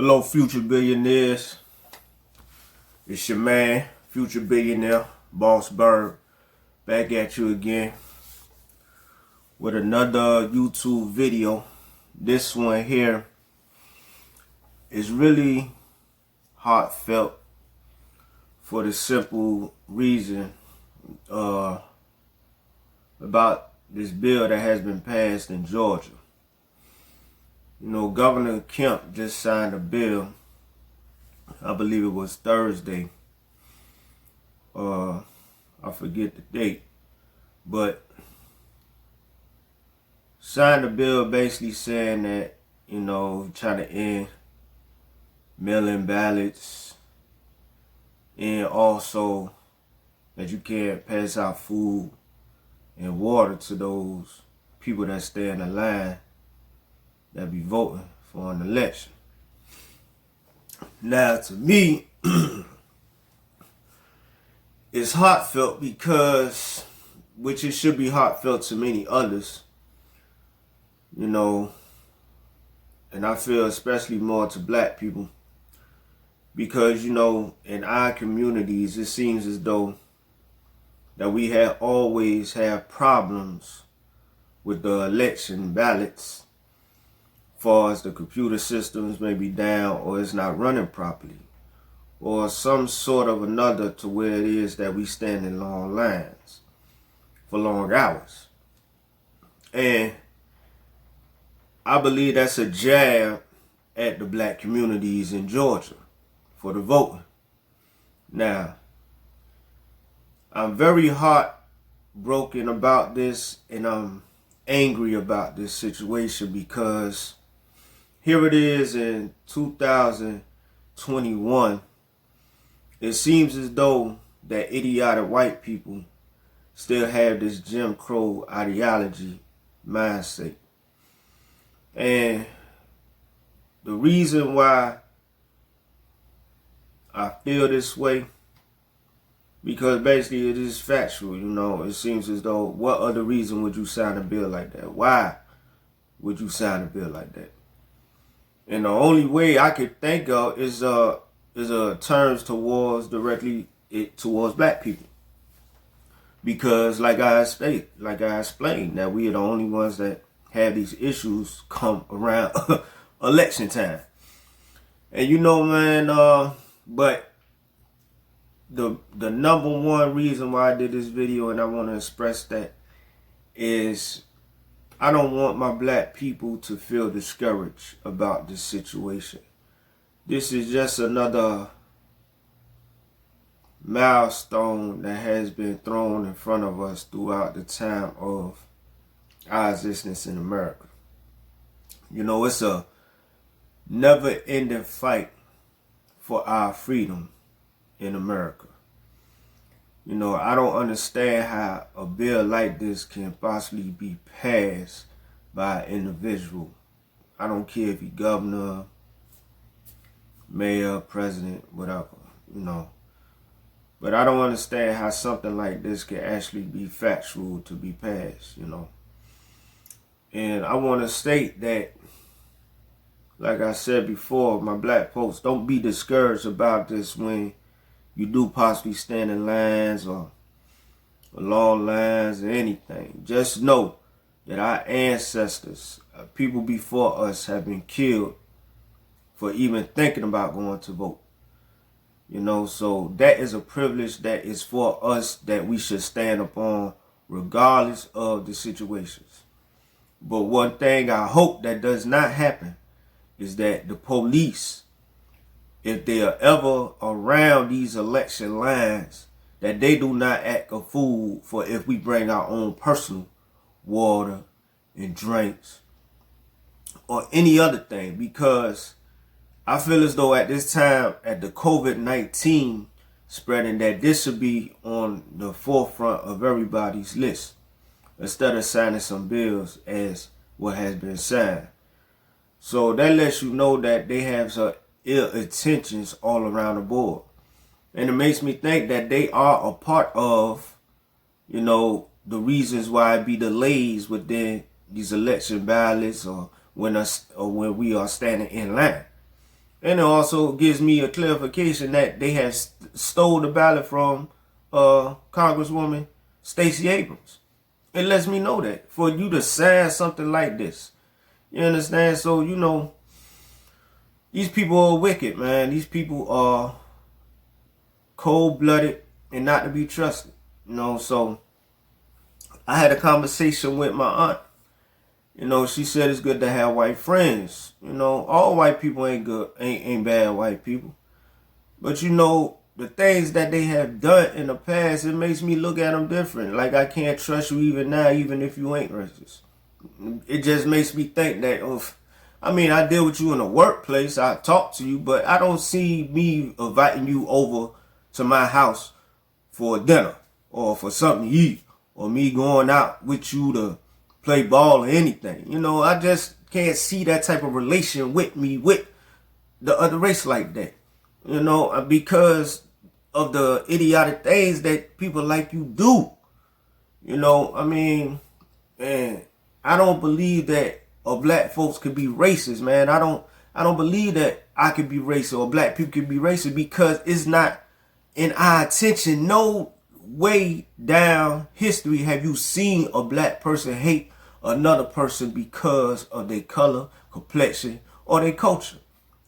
Hello, future billionaires. It's your man, future billionaire, Boss Bird, back at you again with another YouTube video. This one here is really heartfelt for the simple reason about this bill that has been passed in Georgia. You know, Governor Kemp just signed a bill. I believe it was Thursday. I forget the date, but signed a bill basically saying that, you know, trying to end mail-in ballots, and also that you can't pass out food and water to those people that stay in the line that be voting for an election. Now, to me, it's heartfelt because, which it should be heartfelt to many others, you know, and I feel especially more to black people, because, you know, in our communities, it seems as though that we have always have problems with the election ballots, as far as the computer systems may be down or it's not running properly, or some sort of another to where it is that we stand in long lines for long hours. And I believe that's a jab at the black communities in Georgia for the voting. Now, I'm very heartbroken about this, and I'm angry about this situation, because here it is in 2021. It seems as though that idiotic white people still have this Jim Crow ideology mindset. And the reason why I feel this way, because basically it is factual, you know. It seems as though, what other reason would you sign a bill like that? Why would you sign a bill like that? And the only way I could think of is terms towards directly towards black people, because like I explained, that we are the only ones that have these issues come around election time. And you know, man, but the number one reason why I did this video, and I want to express that, is I don't want my black people to feel discouraged about this situation. This is just another milestone that has been thrown in front of us throughout the time of our existence in America. You know, it's a never-ending fight for our freedom in America. You know, I don't understand how a bill like this can possibly be passed by an individual. I don't care if he's governor, mayor, president, whatever, you know. But I don't understand how something like this can actually be factual to be passed, you know. And I want to state that, like I said before, my black folks, don't be discouraged about this when you do possibly stand in lines or long lines or anything. Just know that our ancestors, people before us, have been killed for even thinking about going to vote. You know, so that is a privilege that is for us, that we should stand upon regardless of the situations. But one thing I hope that does not happen is that the police, if they are ever around these election lines, that they do not act a fool for if we bring our own personal water and drinks or any other thing. Because I feel as though at this time, at the COVID-19 spreading, that this should be on the forefront of everybody's list, instead of signing some bills as what has been signed. So that lets you know that they have some ill intentions all around the board. And it makes me think that they are a part of, you know, the reasons why it be delays within these election ballots, or when we are standing in line. And it also gives me a clarification that they have stole the ballot from Congresswoman Stacey Abrams. It lets me know that for you to sign something like this, you understand? So, you know, these people are wicked, man. These people are cold-blooded and not to be trusted. You know, so I had a conversation with my aunt. You know, she said it's good to have white friends. You know, all white people ain't good, ain't bad white people. But you know, the things that they have done in the past, it makes me look at them different. Like, I can't trust you even now, even if you ain't racist. It just makes me think that, I mean, I deal with you in the workplace, I talk to you, but I don't see me inviting you over to my house for dinner or for something to eat or me going out with you to play ball or anything. You know, I just can't see that type of relation with me with the other race like that. You know, because of the idiotic things that people like you do. You know, I mean, and I don't believe that black folks could be racist, man. I don't believe that I could be racist or black people could be racist because it's not in our attention. No way down history have you seen a black person hate another person because of their color, complexion, or their culture.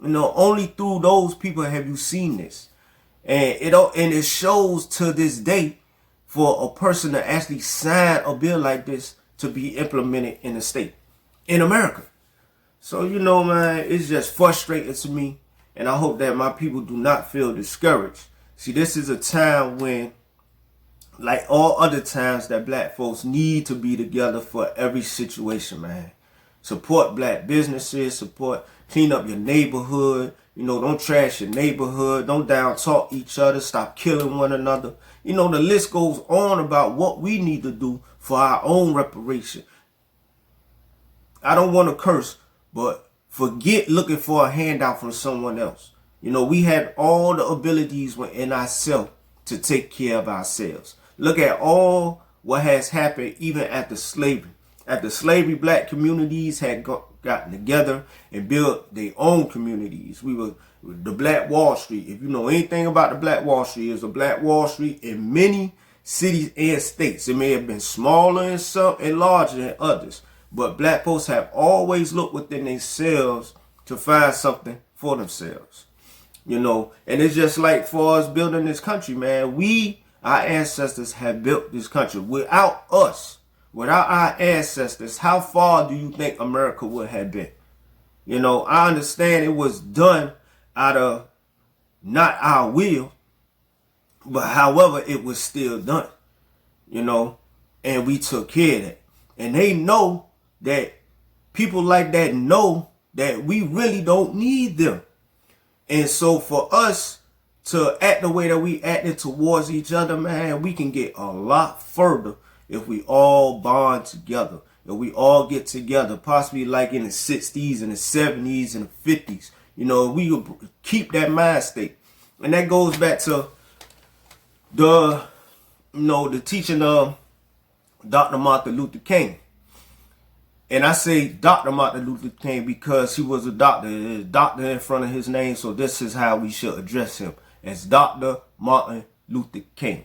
You know, only through those people have you seen this. And it shows to this day for a person to actually sign a bill like this to be implemented in the state, in America. So, you know, man, it's just frustrating to me. And I hope that my people do not feel discouraged. See, this is a time when, like all other times, that black folks need to be together for every situation, man. Support black businesses, clean up your neighborhood. You know, don't trash your neighborhood. Don't down talk each other. Stop killing one another. You know, the list goes on about what we need to do for our own reparation. I don't want to curse, but forget looking for a handout from someone else. You know, we had all the abilities within ourselves to take care of ourselves. Look at all what has happened even after slavery. After slavery, black communities had gotten together and built their own communities. We were the Black Wall Street. If you know anything about the Black Wall Street, it's a Black Wall Street in many cities and states. It may have been smaller in some and larger in others. But black folks have always looked within themselves to find something for themselves. You know, and it's just like for us building this country, man. Our ancestors have built this country. Without us, without our ancestors, how far do you think America would have been? You know, I understand it was done out of not our will, but however, it was still done. You know, and we took care of that. And they know that people like that know that we really don't need them. And so for us to act the way that we acted towards each other, man, we can get a lot further if we all bond together. If we all get together, possibly like in the 60s and the 70s and the 50s. You know, we will keep that mind state. And that goes back to the teaching of Dr. Martin Luther King. And I say Dr. Martin Luther King because he was a doctor. There's doctor in front of his name, so this is how we should address him, as Dr. Martin Luther King.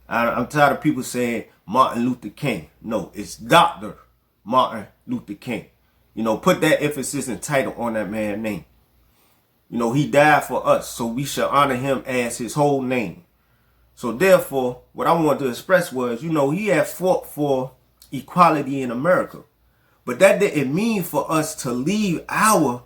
I'm tired of people saying Martin Luther King. No, it's Dr. Martin Luther King. You know, put that emphasis and title on that man's name. You know, he died for us, so we should honor him as his whole name. So therefore, what I wanted to express was, you know, he had fought for equality in America. But that didn't mean for us to leave our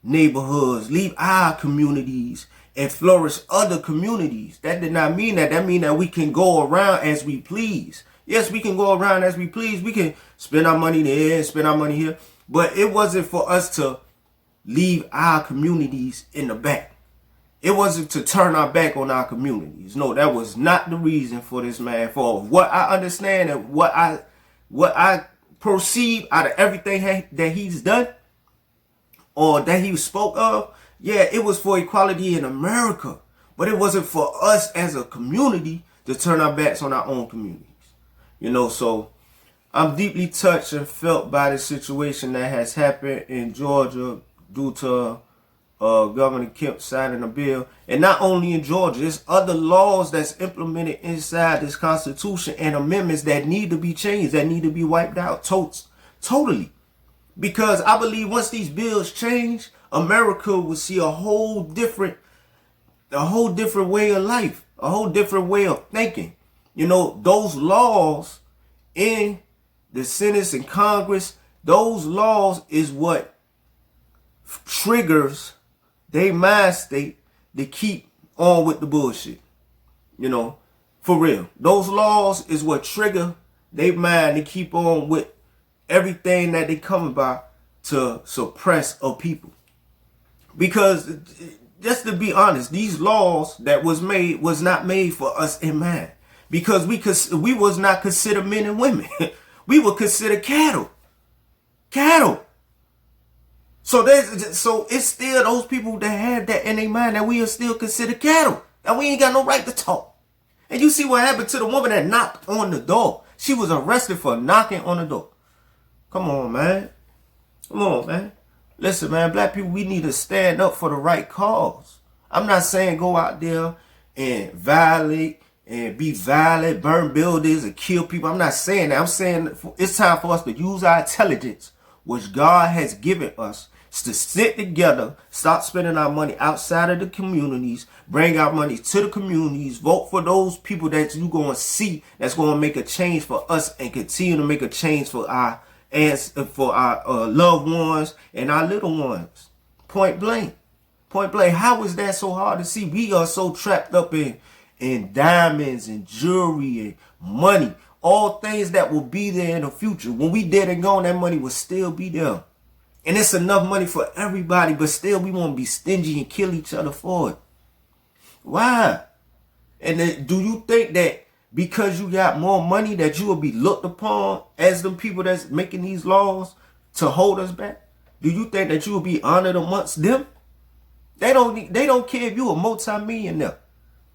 neighborhoods, leave our communities, and flourish other communities. That did not mean that. That means that we can go around as we please. Yes, we can go around as we please. We can spend our money there, spend our money here. But it wasn't for us to leave our communities in the back. It wasn't to turn our back on our communities. No, that was not the reason for this man. For what I understand and what I perceive out of everything that he's done or that he spoke of, yeah, it was for equality in America. But it wasn't for us as a community to turn our backs on our own communities. You know, so I'm deeply touched and felt by the situation that has happened in Georgia due to Governor Kemp signing a bill. And not only in Georgia, there's other laws that's implemented inside this Constitution and amendments that need to be changed, that need to be wiped out totally. Because I believe once these bills change, America will see a whole different way of life, a whole different way of thinking. You know, those laws in the Senate and Congress, those laws is what triggers their mind state to keep on with the bullshit. You know, for real. Those laws is what trigger their mind to keep on with everything that they come about to suppress a people. Because just to be honest, these laws that was not made for us in mind. Because we was not considered men and women. We were considered cattle. So it's still those people that had that in their mind that we are still considered cattle. And we ain't got no right to talk. And you see what happened to the woman that knocked on the door. She was arrested for knocking on the door. Come on, man. Come on, man. Listen, man, black people, we need to stand up for the right cause. I'm not saying go out there and violate and be violent, burn buildings and kill people. I'm not saying that. I'm saying it's time for us to use our intelligence, which God has given us, to sit together, stop spending our money outside of the communities, bring our money to the communities, vote for those people that you going to see that's going to make a change for us and continue to make a change for our loved ones and our little ones. Point blank. How is that so hard to see? We are so trapped up in diamonds and jewelry and money, all things that will be there in the future. When we dead and gone, that money will still be there. And it's enough money for everybody, but still we want to be stingy and kill each other for it. Why? And then, do you think that because you got more money that you will be looked upon as the people that's making these laws to hold us back? Do you think that you will be honored amongst them? They don't care if you a multi-millionaire.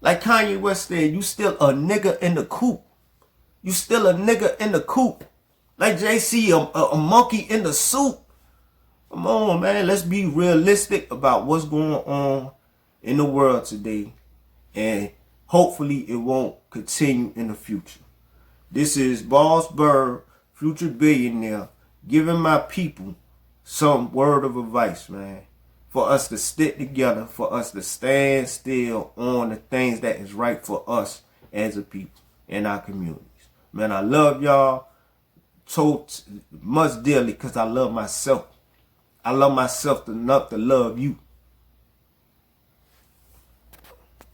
Like Kanye West said, you still a nigga in the coop. You still a nigga in the coop. Like JC, a monkey in the soup. Come on, man. Let's be realistic about what's going on in the world today. And hopefully it won't continue in the future. This is Boss Bird, future billionaire, giving my people some word of advice, man. For us to stick together, for us to stand still on the things that is right for us as a people in our communities. Man, I love y'all so much dearly because I love myself. I love myself enough to love you.